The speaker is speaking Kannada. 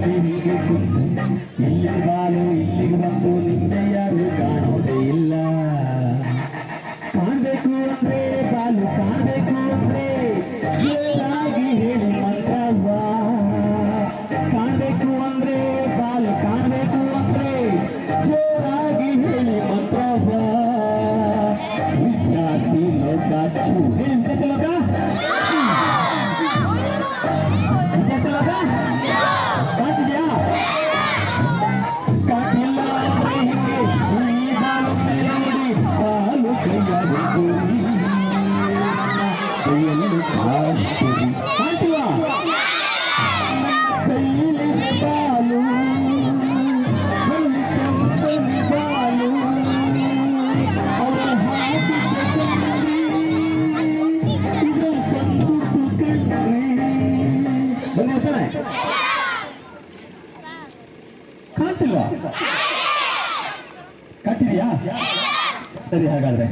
ಇಲ್ಲಿ ಬಾಲು ಇಲ್ಲಿಗೆ ಬಂದು ನಿಂದೆ ಯಾರು ಕಾಣೋದೇ ಇಲ್ಲ ಕಾಣಬೇಕು ಅಂದ್ರೆ ಬಾಲು ಕಾಣಬೇಕು ಅಂದ್ರೆ ಜೋರಾಗಿ ಹೇಳಿ ಮಂತ್ರವ್ವ ಕಾಣಬೇಕು ಅಂದ್ರೆ ಬಾಲು ಕಾಣಬೇಕು ಅಂದ್ರೆ ಜೋರಾಗಿ ಹೇಳಿ ಮಂತ್ರವ್ವ ವಿದ್ಯಾರ್ಥಿ ಲೋಕ ವಿದ್ಯಾರ್ಥಿ ಲೋಕ ಕಾಣ್ತಿಲ್ವಾ ಕಾಣ್ತಿದ್ಯಾ ಸರಿ ಹಾಗಾದ್ರೆ